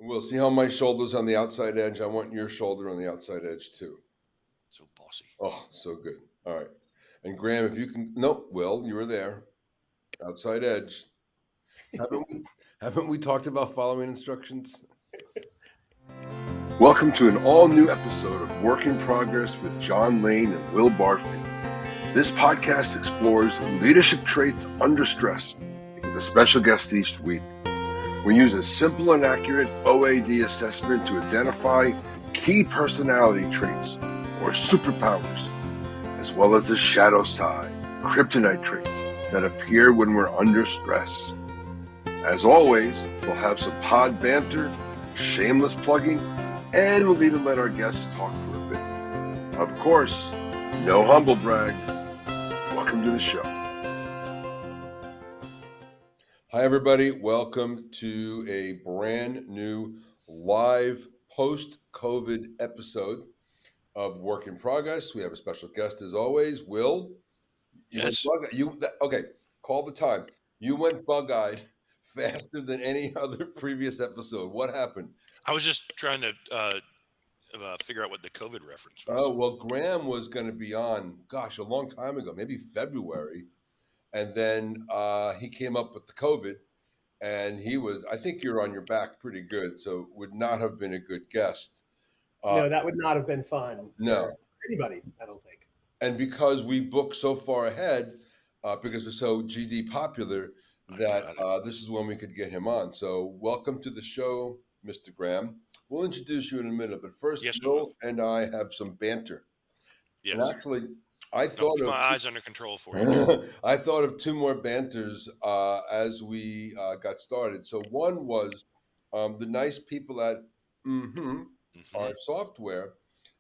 We'll see how my shoulder's on the outside edge. I want your shoulder on the outside edge too. So bossy. Oh, so good. All right. And Graham, if you can, nope, Will, you were there. Outside edge. Haven't we talked about following instructions? Welcome to an all-new episode of Work in Progress with John Lane and Will Barfield. This podcast explores leadership traits under stress with a special guest each week. We use a simple and accurate OAD assessment to identify key personality traits or superpowers, as well as the shadow side, kryptonite traits that appear when we're under stress. As always, we'll have some pod banter, shameless plugging, and we'll even let our guests talk for a bit. Of course, no humble brags. Welcome to the show. Hi, everybody. Welcome to a brand new live post-COVID episode of Work in Progress. We have a special guest as always, Will. Yes. Okay, call the time. You went bug-eyed faster than any other previous episode. What happened? I was just trying to figure out what the COVID reference was. Oh, well, Graham was going to be on, a long time ago, maybe February. And then he came up with the COVID. And I think you're on your back pretty good, so would not have been a good guest. No, that would not have been fun No. for anybody, I don't think. And because we booked so far ahead, because we're so GD popular, that this is when we could get him on. So welcome to the show, Mr. Graham. We'll introduce you in a minute, but first, Yes, Bill and I have some banter. Yes. And actually, I thought keep of my eyes under control for you. I thought of two more banters as we got started. So one was the nice people at our software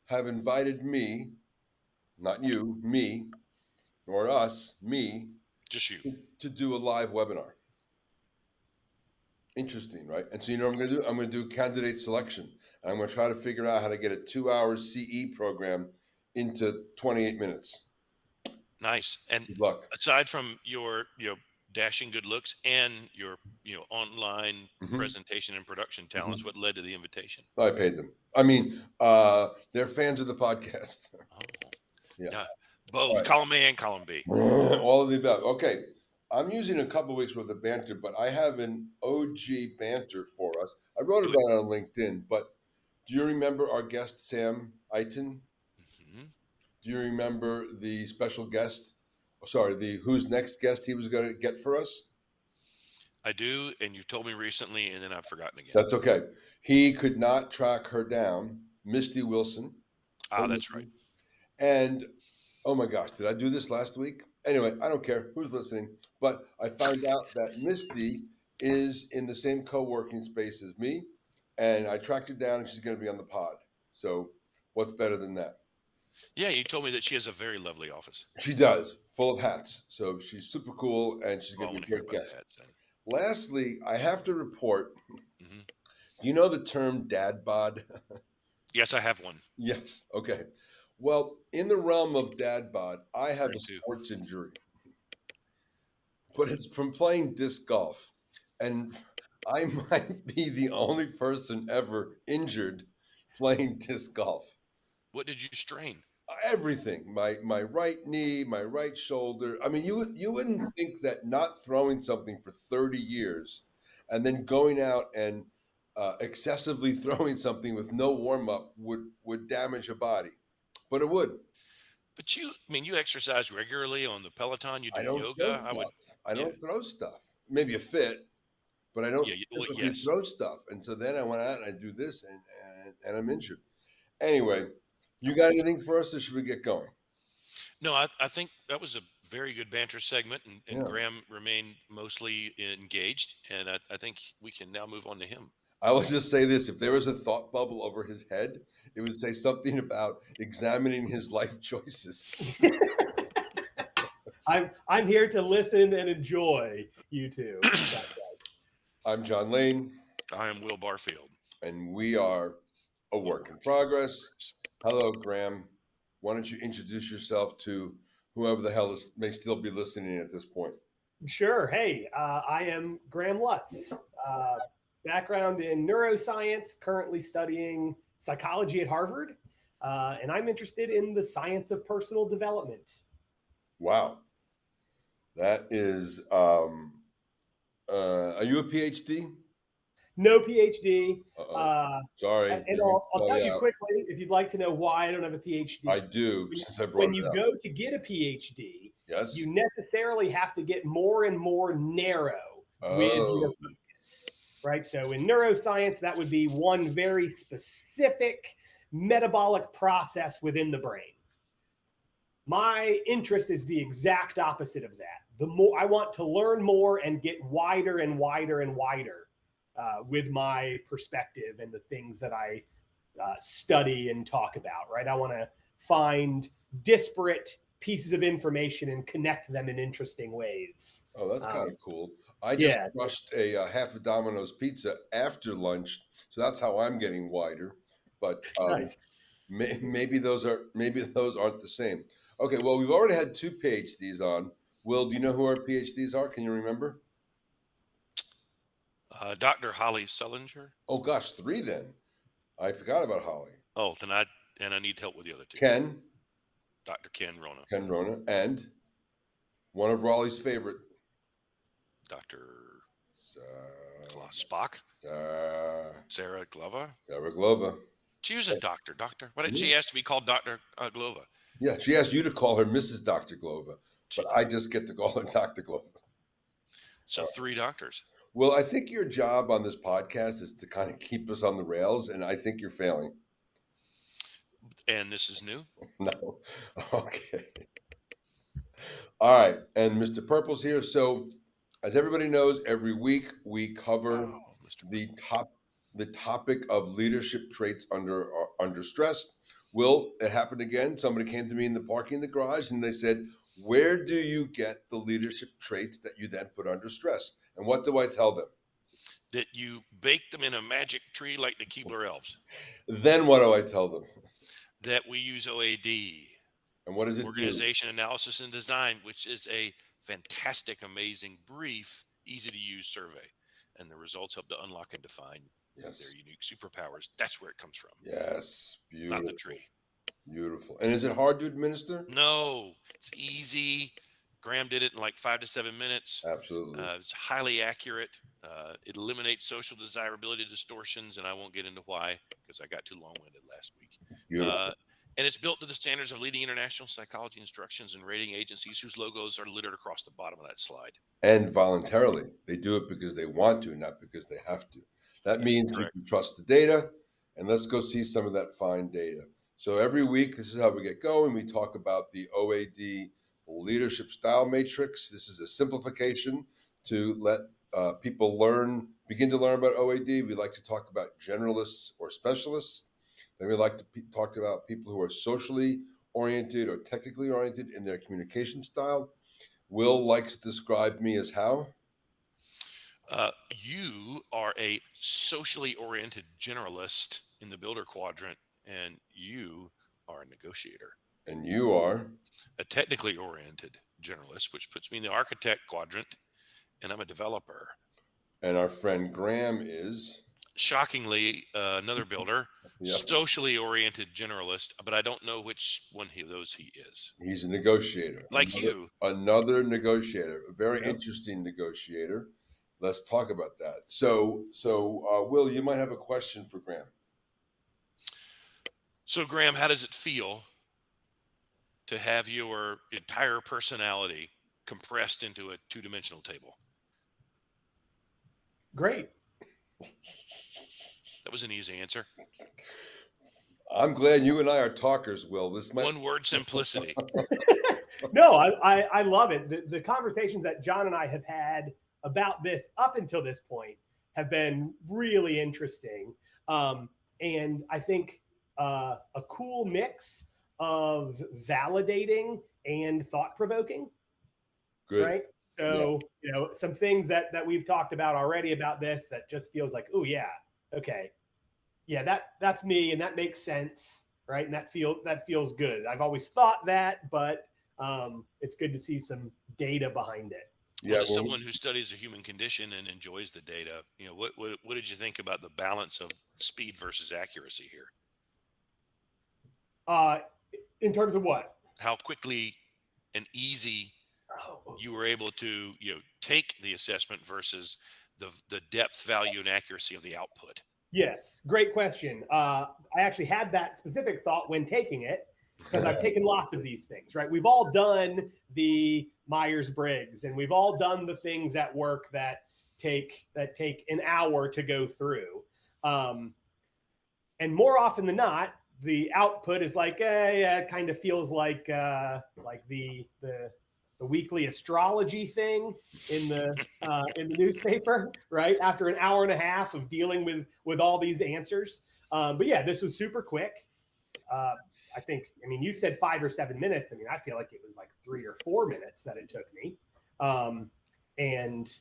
have invited me, not you, me, or us, me, just you, to do a live webinar. Interesting, right? And so you know what I'm going to do? I'm going to do candidate selection. And I'm going to try to figure out how to get a 2-hour CE program into 28 minutes. Nice. And good luck. Aside from your dashing good looks and your online presentation and production talents, what led to the invitation? I paid them. I mean, they're fans of the podcast. Yeah. Both right. Column A and column B. All of the above. Okay. I'm using a couple of weeks worth of banter, but I have an OG banter for us. I wrote about it on LinkedIn, but do you remember our guest, Sam Eiton? Do you remember the special guest? The who's next guest he was going to get for us? I do, and you've told me recently, and then I've forgotten again. That's okay. He could not track her down, Misty Wilson. That's right. And, oh my gosh, did I do this last week? Anyway, I don't care who's listening, but I found out that Misty is in the same co-working space as me, and I tracked her down, and she's going to be on the pod. So what's better than that? Yeah, you told me that she has a very lovely office. She does, full of hats. So she's super cool, and she's going to be a great guest. Lastly, I have to report, do you know the term dad bod? Yes, I have one. Yes, okay. Well, in the realm of dad bod, I have a sports injury, but it's from playing disc golf. And I might be the only person ever injured playing disc golf. What did you strain? Everything. My right knee, my right shoulder. I mean, you wouldn't think that not throwing something for 30 years and then going out and excessively throwing something with no warm-up would damage a body. But it would. But you exercise regularly on the Peloton. You do yoga. I don't throw stuff. Maybe a fit, but I don't throw stuff. And so then I went out and I do this, and I'm injured. Anyway, you got anything for us, or should we get going? No, I think that was a very good banter segment, and Graham remained mostly engaged, and I think we can now move on to him. I will just say this. If there was a thought bubble over his head, it would say something about examining his life choices. I'm here to listen and enjoy you two. I'm John Lane. I am Will Barfield. And we are a work in progress. Hello, Graham. Why don't you introduce yourself to whoever the hell may still be listening at this point? Sure. Hey, I am Graham Lutz. background in neuroscience, currently studying psychology at Harvard. And I'm interested in the science of personal development. Wow. That is, are you a PhD? No PhD. Sorry. And I'll tell you quickly, if you'd like to know why I don't have a PhD. I do, since I brought when it you up. go to get a PhD, Yes. you necessarily have to get more and more narrow with your focus, right? So in neuroscience, that would be one very specific metabolic process within the brain. My interest is the exact opposite of that. The more I want to learn more and get wider and wider and wider with my perspective and the things that I study and talk about, right? I want to find disparate pieces of information and connect them in interesting ways. Oh, that's kind of cool. I just crushed a half a Domino's pizza after lunch, so that's how I'm getting wider. But nice. maybe those aren't the same. Okay, well, we've already had 2 PhDs on. Will, do you know who our PhDs are? Can you remember? Dr. Holly Sullinger. Oh gosh, 3 then. I forgot about Holly. Oh, then I need help with the other 2. Ken. Dr. Ken Rona. Ken Rona, and one of Raleigh's favorite, Dr. Spock. Sarah Glova. Sarah Glova. She was a doctor. Why didn't she ask to be called Dr. Glova? Yeah, she asked you to call her Mrs. Dr. Glova, but I just get to call her Dr. Glova. So 3 doctors. Well, I think your job on this podcast is to kind of keep us on the rails, and I think you're failing. And this is new? No. Okay. All right. And Mr. Purple's here. So, as everybody knows, every week we cover the topic of leadership traits under stress. Will, it happened again. Somebody came to me in the parking in the garage and they said, "Where do you get the leadership traits that you then put under stress?" And what do I tell them? That you bake them in a magic tree like the Keebler elves. Then what do I tell them? That we use OAD. And what does it Organization, Analysis, and Design, which is a fantastic, amazing, brief, easy-to-use survey. And the results help to unlock and define their unique superpowers. That's where it comes from. Yes. Beautiful. Not the tree. Beautiful. And is it hard to administer? No. It's easy. Graham did it in like 5 to 7 minutes. Absolutely. It's highly accurate. It eliminates social desirability distortions, and I won't get into why because I got too long-winded last week. Beautiful. And it's built to the standards of leading international psychology instructions and rating agencies whose logos are littered across the bottom of that slide. And voluntarily. They do it because they want to, not because they have to. That means you can trust the data, and let's go see some of that fine data. So every week, this is how we get going. We talk about the OAD Leadership Style Matrix. This is a simplification to let people begin to learn about OAD. We like to talk about generalists or specialists. Then we like to talk about people who are socially oriented or technically oriented in their communication style. Will likes to describe me as how? You are a socially oriented generalist in the builder quadrant, and you are a negotiator. And you are? A technically oriented generalist, which puts me in the architect quadrant, and I'm a developer. And our friend Graham is? Shockingly, another builder, socially oriented generalist, but I don't know which one of those he is. He's a negotiator. Another negotiator, a very interesting negotiator. Let's talk about that. So, Will, you might have a question for Graham. So, Graham, how does it feel to have your entire personality compressed into a 2-dimensional table? Great. That was an easy answer. I'm glad you and I are talkers, Will. One word: simplicity. No, I love it. The conversations that John and I have had about this up until this point have been really interesting. And I think a cool mix of validating and thought-provoking. Good. Right? So, some things that we've talked about already about this that just feels like, oh yeah, okay. Yeah, that's me, and that makes sense, right? And that feels good. I've always thought that, but it's good to see some data behind it. Well, as someone who studies the human condition and enjoys the data, what did you think about the balance of speed versus accuracy here? In terms of what? How quickly and easy you were able to take the assessment versus the depth, value, and accuracy of the output. Yes, great question. I actually had that specific thought when taking it, because I've taken lots of these things, right? We've all done the Myers-Briggs, and we've all done the things at work that take an hour to go through. And more often than not, the output is like, it kind of feels like the weekly astrology thing in the newspaper, right? After an hour and a half of dealing with all these answers. But yeah, this was super quick. I think, you said 5 or 7 minutes. I feel like it was like 3 or 4 minutes that it took me. And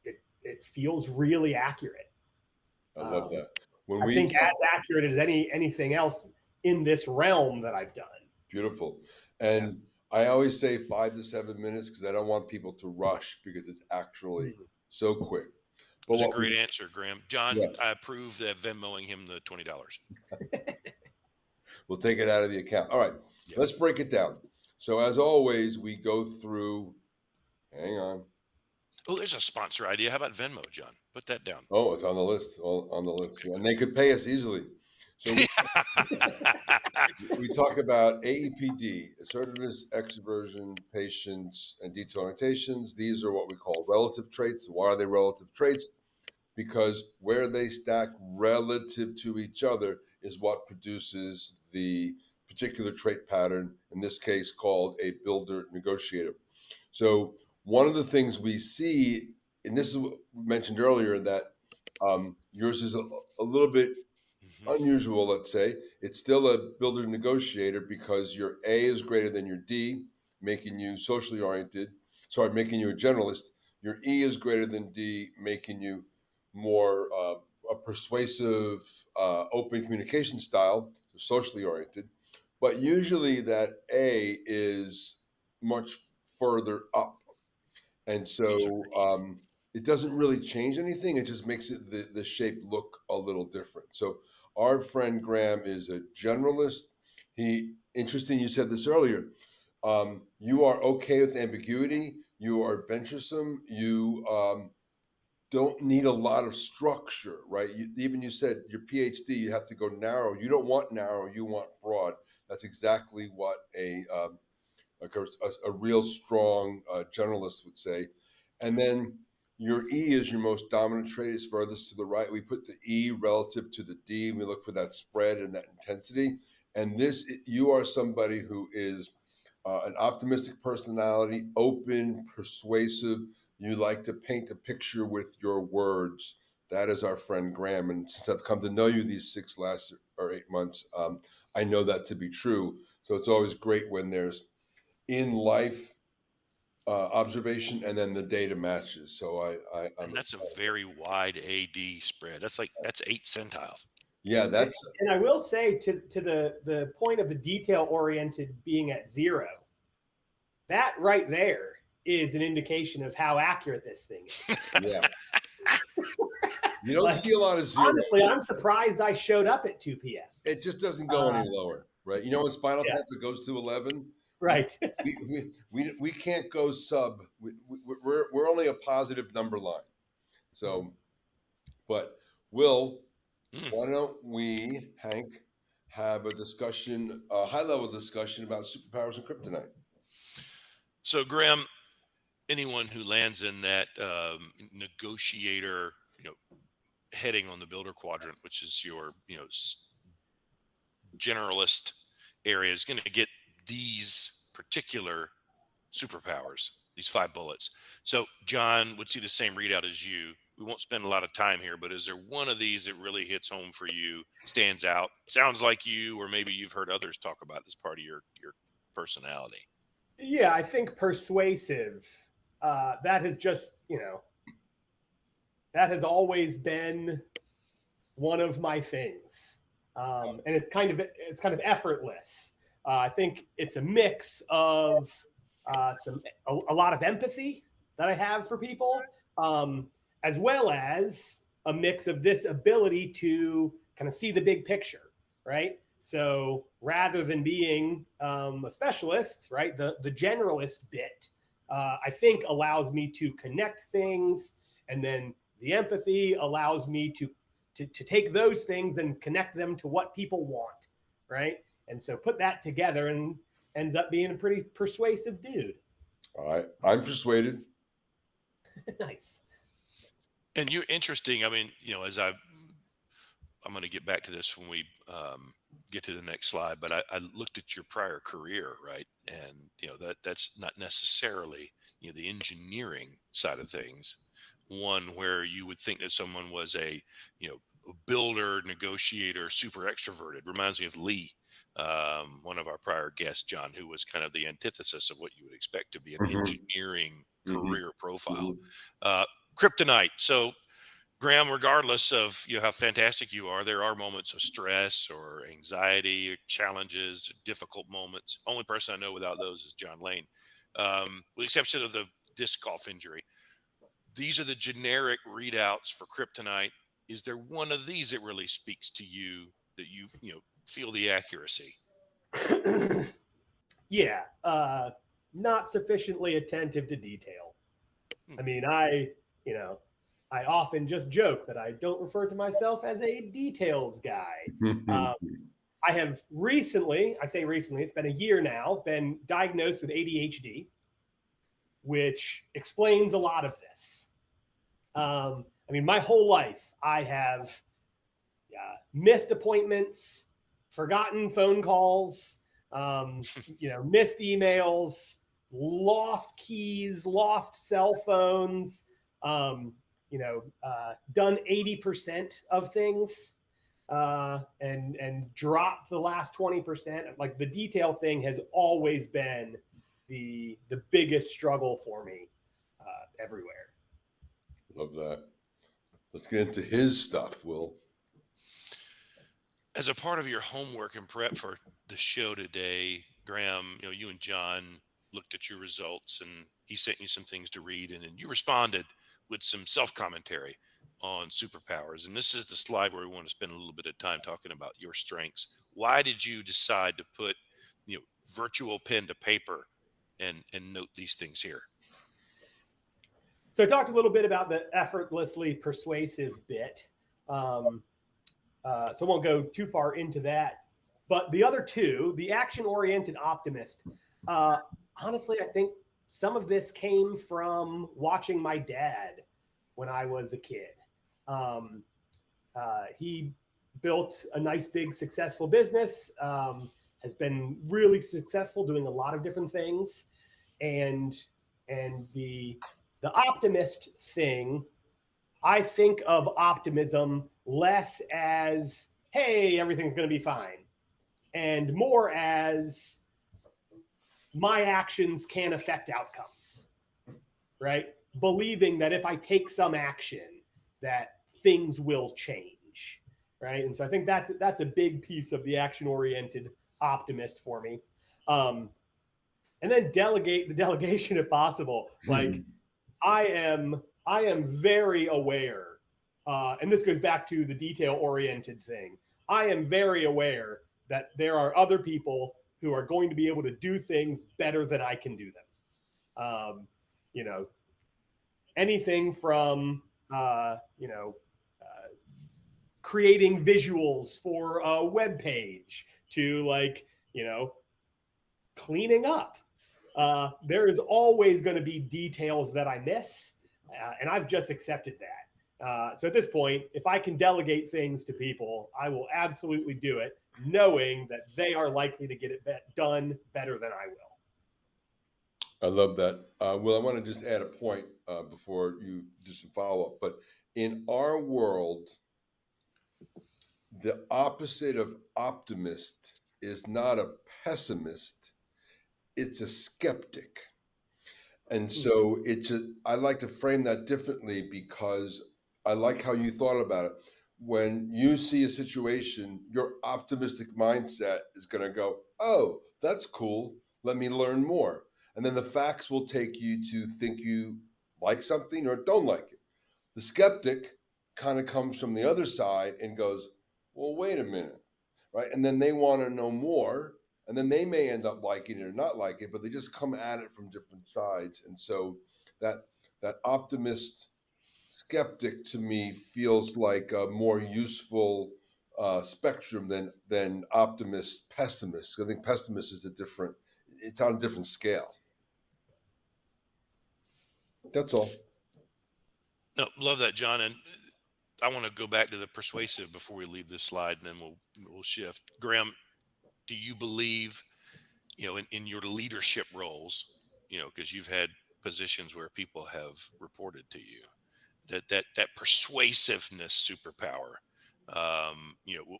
it feels really accurate. I love that. I think as accurate as anything else in this realm that I've done. Beautiful. And I always say 5 to 7 minutes because I don't want people to rush because it's actually so quick. It was a great answer, Graham. John, I approve that Venmoing him the $20. We'll take it out of the account. All right, let's break it down. So as always, we go through, hang on. Oh, there's a sponsor idea. How about Venmo, John? Put that down. Oh, it's on the list, on the list. And they could pay us easily. So we talk about AEPD, assertiveness, extroversion, patience, and detail orientations. These are what we call relative traits. Why are they relative traits? Because where they stack relative to each other is what produces the particular trait pattern, in this case called a builder negotiator. So one of the things we see, and this is what we mentioned earlier, that yours is a little bit unusual, let's say. It's still a builder negotiator because your A is greater than your D, making you socially oriented. Sorry, making you a generalist. Your E is greater than D, making you more a persuasive, open communication style, so socially oriented. But usually that A is much further up. And so it doesn't really change anything. It just makes it the shape look a little different. So our friend Graham is a generalist. Interesting, you said this earlier. You are okay with ambiguity. You are venturesome. You don't need a lot of structure, right? You said your PhD, you have to go narrow. You don't want narrow. You want broad. That's exactly what a real strong generalist would say. And then your E is your most dominant trait, is furthest to the right. We put the E relative to the D, and we look for that spread and that intensity. And you are somebody who is an optimistic personality, open, persuasive. You like to paint a picture with your words. That is our friend Graham. And since I've come to know you these 8 months, I know that to be true. So it's always great when there's in life observation and then the data matches. So and that's a very wide AD spread. That's 8 centiles. Yeah, and I will say to the point of the detail oriented being at 0, that right there is an indication of how accurate this thing is. Yeah. You don't see a lot of 0. Honestly, I'm surprised I showed up at 2 p.m. It just doesn't go any lower, right? You know, in Spinal Tap, it goes to 11. Right. We can't go sub. We're only a positive number line. So, but Will, why don't we, Hank, have a discussion, a high-level discussion about superpowers and kryptonite? So, Graham, anyone who lands in that negotiator, heading on the builder quadrant, which is your, generalist area, is going to get these particular superpowers, these 5 bullets. So John would see the same readout as you. We won't spend a lot of time here, but is there one of these that really hits home for you, stands out, sounds like you, or maybe you've heard others talk about this part of your personality? Yeah, I think persuasive, that has just, that has always been one of my things. And it's kind of effortless. I think it's a mix of a lot of empathy that I have for people, as well as a mix of this ability to kind of see the big picture, right? So rather than being a specialist, right, the generalist bit, I think allows me to connect things, and then the empathy allows me to take those things and connect them to what people want, right? And so put that together and ends up being a pretty persuasive dude. I'm persuaded. Nice. And you're interesting. I mean, as I'm going to get back to this when we get to the next slide, but I looked at your prior career, right? And, that's not necessarily, the engineering side of things. One where you would think that someone was a builder, negotiator, super extroverted. Reminds me of Lee, one of our prior guests, John, who was kind of the antithesis of what you would expect to be an engineering career profile. Kryptonite. So Graham, regardless of how fantastic you are, there are moments of stress or anxiety or challenges, difficult moments. Only person I know without those is John Lane, with the exception of the disc golf injury. These are the generic readouts for Kryptonite. Is there one of these that really speaks to you that you feel the accuracy? Yeah, not sufficiently attentive to detail. I mean, I often just joke that I don't refer to myself as a details guy. I have recently, I say recently, it's been a year now, been diagnosed with ADHD, which explains a lot of this. I mean, my whole life, I have missed appointments, forgotten phone calls, missed emails, lost keys, lost cell phones, done 80% of things, and dropped the last 20%. Like the detail thing has always been the biggest struggle for me everywhere. Love that. Let's get into his stuff, Will. As a part of your homework and prep for the show today, Graham, you and John looked at your results and he sent you some things to read, and then you responded with some self-commentary on superpowers. And this is the slide where we want to spend a little bit of time talking about your strengths. Why did you decide to put virtual pen to paper and note these things here? So I talked a little bit about the effortlessly persuasive bit. So I won't go too far into that. But the other two, the action-oriented optimist, honestly, I think some of this came from watching my dad when I was a kid. He built a nice, big, successful business, has been really successful doing a lot of different things. And the optimist thing, I think of optimism less as, hey, everything's going to be fine, and more as my actions can affect outcomes, right? Believing that if I take some action, that things will change, right? And so I think that's a big piece of the action-oriented optimist for me. And then delegate the delegation if possible. Like I am very aware, and this goes back to the detail-oriented thing. I am very aware that there are other people who are going to be able to do things better than I can do them. Anything from creating visuals for a web page to cleaning up. There is always going to be details that I miss, and I've just accepted that. So at this point, if I can delegate things to people, I will absolutely do it, knowing that they are likely to get it done better than I will. I love that. Will, I want to just add a point before you do some follow-up. But in our world, the opposite of optimist is not a pessimist, it's a skeptic. And so I like to frame that differently because I like how you thought about it. When you see a situation, your optimistic mindset is going to go, oh, that's cool. Let me learn more. And then the facts will take you to think you like something or don't like it. The skeptic kind of comes from the other side and goes, well, wait a minute, right? And then they want to know more, and then they may end up liking it or not like it, but they just come at it from different sides. And so that optimist skeptic to me feels like a more useful spectrum than optimist pessimist. I think pessimist is it's on a different scale. That's all. No, love that, John. And I want to go back to the persuasive before we leave this slide, and then we'll shift. Graham, do you believe, in your leadership roles, because you've had positions where people have reported to you that persuasiveness superpower,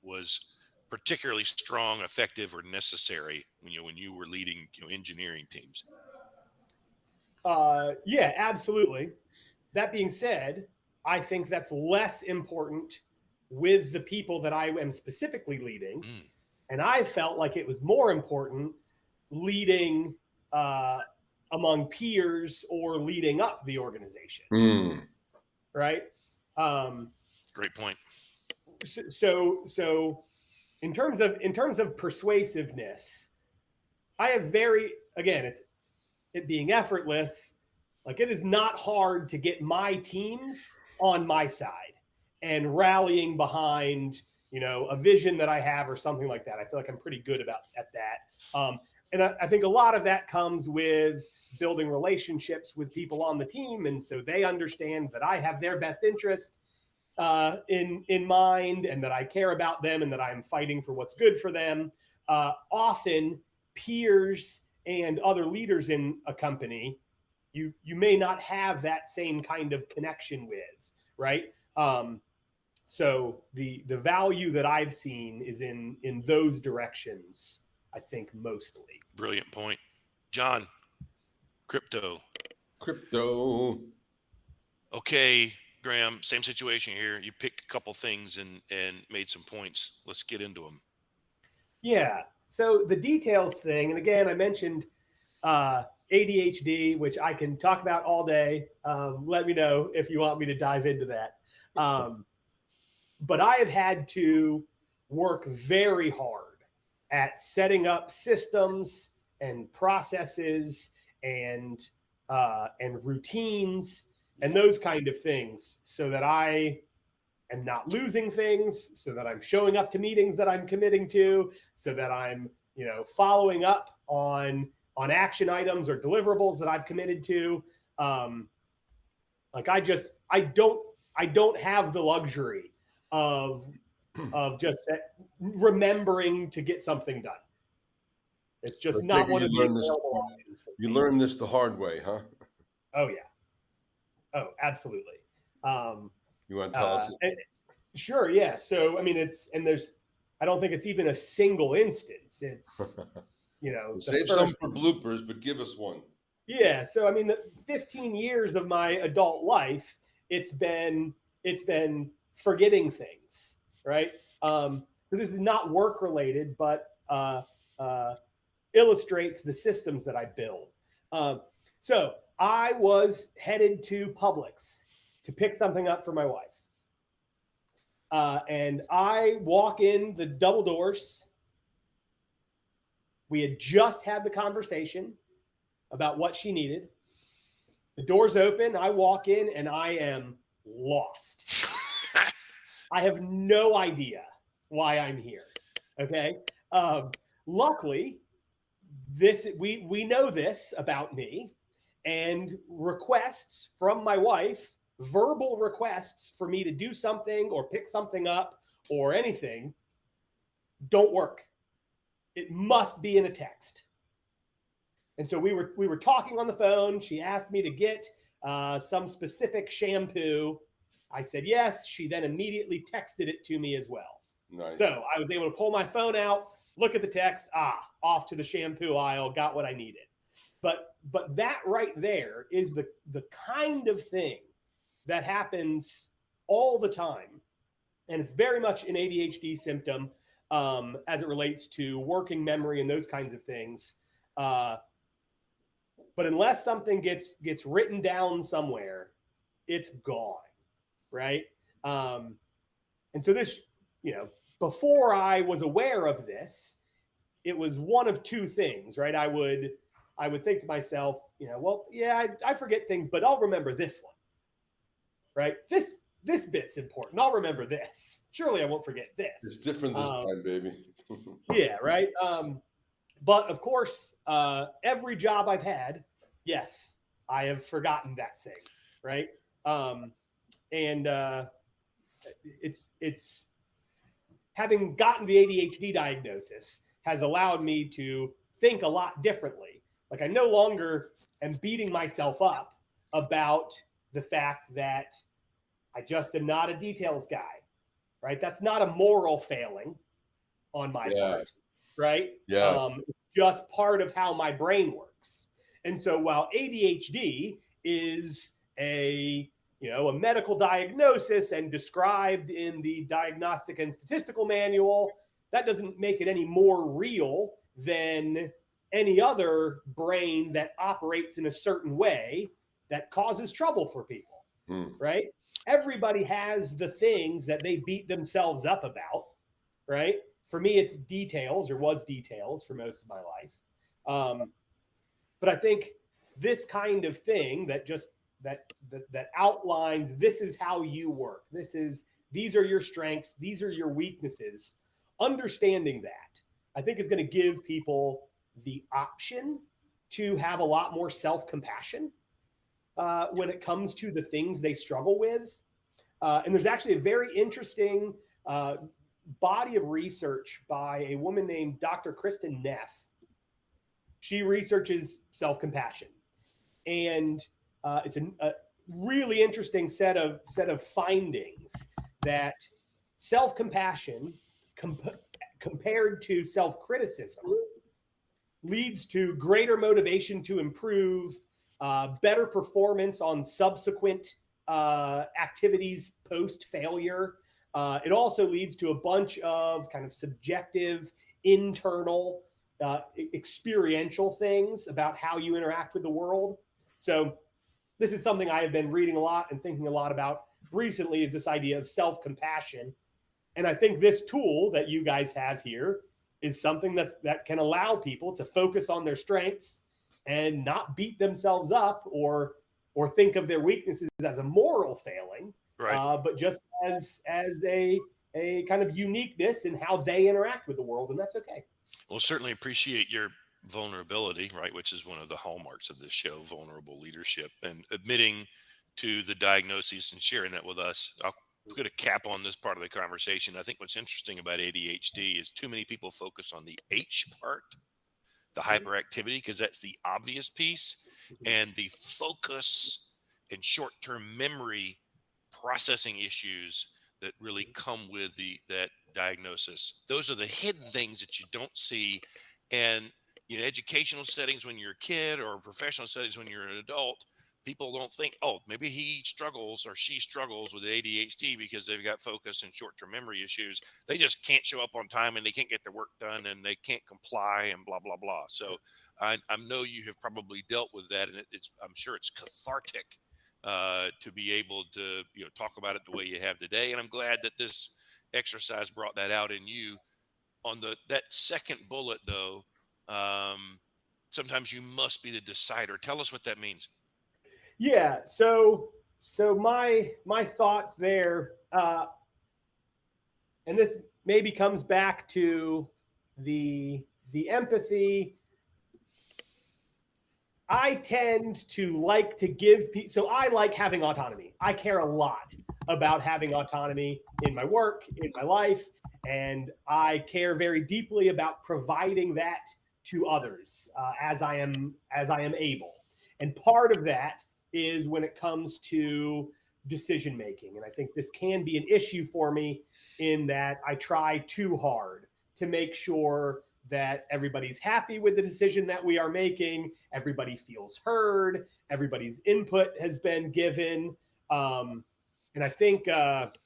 was particularly strong, effective, or necessary when you were leading engineering teams? Yeah, absolutely. That being said, I think that's less important with the people that I am specifically leading. And I felt like it was more important leading among peers or leading up the organization. Right? Great point. So in terms of persuasiveness, I have it being effortless. Like, it is not hard to get my teams on my side and rallying behind, a vision that I have or something like that. I feel like I'm pretty good at that. And I think a lot of that comes with building relationships with people on the team. And so they understand that I have their best interest in mind, and that I care about them, and that I'm fighting for what's good for them. Often peers and other leaders in a company, you may not have that same kind of connection with, right? So the value that I've seen is in those directions, I think, mostly. Brilliant point. John, crypto. Okay, Graham, same situation here. You picked a couple things and made some points. Let's get into them. Yeah. So the details thing, and again, I mentioned ADHD, which I can talk about all day. Let me know if you want me to dive into that. But I have had to work very hard at setting up systems and processes and routines and those kind of things, so that I am not losing things, so that I'm showing up to meetings that I'm committing to, so that I'm following up on action items or deliverables that I've committed to. Like, I don't have the luxury of just remembering to get something done. It's just not one of the available options. You learned this the hard way, huh? Oh yeah. Oh, absolutely. You want to tell us? Sure. Yeah. So, I mean, I don't think it's even a single instance. It's, save some for bloopers, but give us one. Yeah. So, I mean, the 15 years of my adult life, it's been forgetting things, right? So this is not work related, but illustrates the systems that I build. So I was headed to Publix to pick something up for my wife. And I walk in the double doors. We had just had the conversation about what she needed. The doors open. I walk in and I am lost. I have no idea why I'm here. Okay. Luckily, we know this about me, and requests from my wife, verbal requests for me to do something or pick something up or anything, don't work. It must be in a text. And so we were talking on the phone. She asked me to get some specific shampoo. I said yes. She then immediately texted it to me as well. Nice. So I was able to pull my phone out, look at the text, off to the shampoo aisle, got what I needed. But that right there is the kind of thing that happens all the time. And it's very much an ADHD symptom as it relates to working memory and those kinds of things. But unless something gets written down somewhere, it's gone, right? And so this, before I was aware of this, it was one of two things, right? I would think to myself, well, yeah, I forget things, but I'll remember this one, right? This bit's important. I'll remember this. Surely I won't forget this. It's different this time, baby. Yeah, right. But of course, every job I've had, yes, I have forgotten that thing, right? And it's having gotten the ADHD diagnosis has allowed me to think a lot differently. Like I no longer am beating myself up about the fact that I just am not a details guy, right? That's not a moral failing on my part, right? Yeah. It's just part of how my brain works. And so while ADHD is a medical diagnosis and described in the Diagnostic and Statistical Manual, that doesn't make it any more real than any other brain that operates in a certain way that causes trouble for people, right? Everybody has the things that they beat themselves up about, right? For me, it's details, or was details for most of my life. But I think this kind of thing that just that outlines, this is how you work. These are your strengths. These are your weaknesses. Understanding that, I think, is going to give people the option to have a lot more self-compassion when it comes to the things they struggle with. And there's actually a very interesting body of research by a woman named Dr. Kristen Neff. She researches self-compassion, and it's a really interesting set of findings that self-compassion compared to self-criticism leads to greater motivation to improve, better performance on subsequent activities post-failure. It also leads to a bunch of kind of subjective, internal, experiential things about how you interact with the world. So this is something I have been reading a lot and thinking a lot about recently, is this idea of self-compassion. And I think this tool that you guys have here is something that can allow people to focus on their strengths and not beat themselves up or think of their weaknesses as a moral failing, right? But just as a kind of uniqueness in how they interact with the world, and that's okay. Well, certainly appreciate your vulnerability, right? Which is one of the hallmarks of this show, vulnerable leadership, and admitting to the diagnosis and sharing that with us. I'll put a cap on this part of the conversation. I think what's interesting about ADHD is too many people focus on the H part, the hyperactivity, because that's the obvious piece, and the focus and short-term memory processing issues that really come with that diagnosis. Those are the hidden things that you don't see. And in educational settings when you're a kid, or professional settings when you're an adult, people don't think, oh, maybe he struggles or she struggles with ADHD because they've got focus and short-term memory issues. They just can't show up on time, and they can't get their work done, and they can't comply, and blah, blah, blah. So I know you have probably dealt with that, and I'm sure it's cathartic to be able to talk about it the way you have today. And I'm glad that this exercise brought that out in you. On that second bullet, though, sometimes you must be the decider. Tell us what that means. Yeah. So my thoughts there, and this maybe comes back to the empathy. I tend to like to give people, so I like having autonomy. I care a lot about having autonomy in my work, in my life, and I care very deeply about providing that to others as I am able. And part of that is when it comes to decision making. And I think this can be an issue for me in that I try too hard to make sure that everybody's happy with the decision that we are making. Everybody feels heard. Everybody's input has been given. And I think that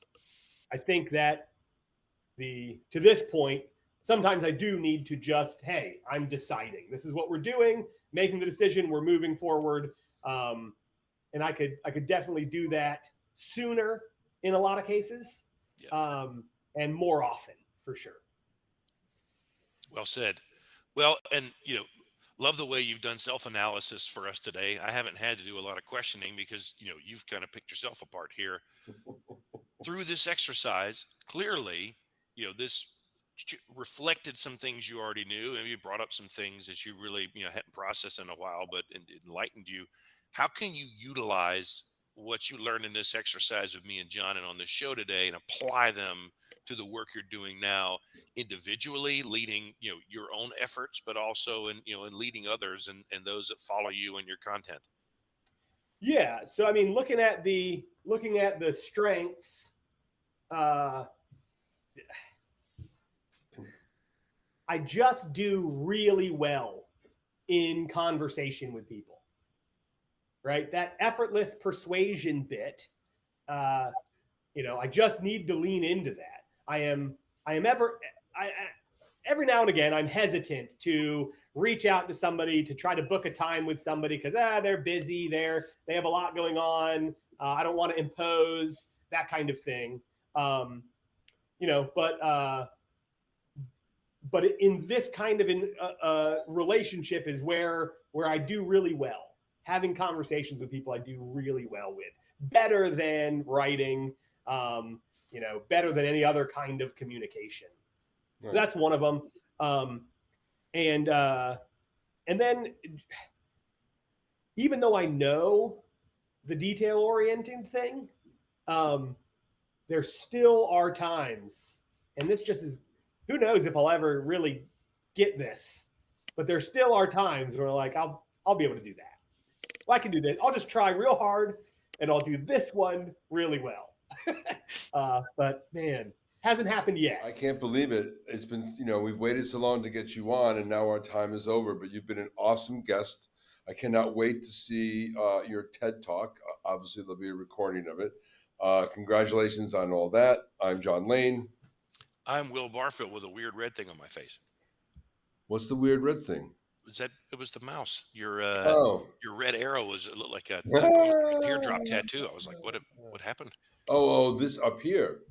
to this point, sometimes I do need to just, hey, I'm deciding. This is what we're doing, making the decision, we're moving forward. And I could definitely do that sooner in a lot of cases, and more often for sure. Well said. Well, and love the way you've done self-analysis for us today. I haven't had to do a lot of questioning because you've kind of picked yourself apart here through this exercise. Clearly, this reflected some things you already knew, and you brought up some things that you really hadn't processed in a while, but it enlightened you. How can you utilize what you learned in this exercise with me and John and on this show today and apply them to the work you're doing now individually, leading your own efforts, but also in leading others and those that follow you and your content? Yeah. So I mean, looking at the strengths, I just do really well in conversation with people, right? That effortless persuasion bit, I just need to lean into that. Every now and again, I'm hesitant to reach out to somebody to try to book a time with somebody because they're busy, they have a lot going on. I don't want to impose that kind of thing, but in this kind of relationship is where I do really well. Having conversations with people I do really well with, better than writing, better than any other kind of communication. Right. So that's one of them. And then even though I know the detail-oriented thing, there still are times, and this just is, who knows if I'll ever really get this, but there still are times where like, I'll be able to do that. Well, I can do that. I'll just try real hard and I'll do this one really well. But man, hasn't happened yet. I can't believe it. It's been, we've waited so long to get you on and now our time is over, but you've been an awesome guest. I cannot wait to see your TED Talk. Obviously, there'll be a recording of it. Congratulations on all that. I'm John Lane. I'm Will Barfield with a weird red thing on my face. What's the weird red thing? It was the mouse. Your red arrow looked like a teardrop tattoo. I was like, what happened? Oh, this up here.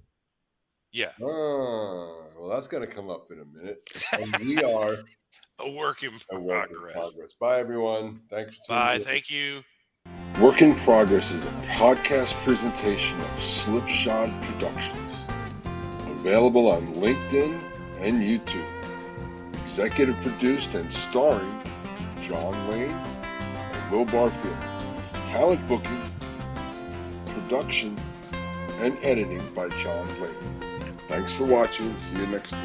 Yeah. Oh, well, that's going to come up in a minute. And we are a work in progress. Bye, everyone. Thanks for tuning in. Bye. Thank you. Work in Progress is a podcast presentation of Slipshod Productions. Available on LinkedIn and YouTube. Executive produced and starring John Lane and Will Barfield. Talent booking, production, and editing by John Lane. Thanks for watching. See you next week.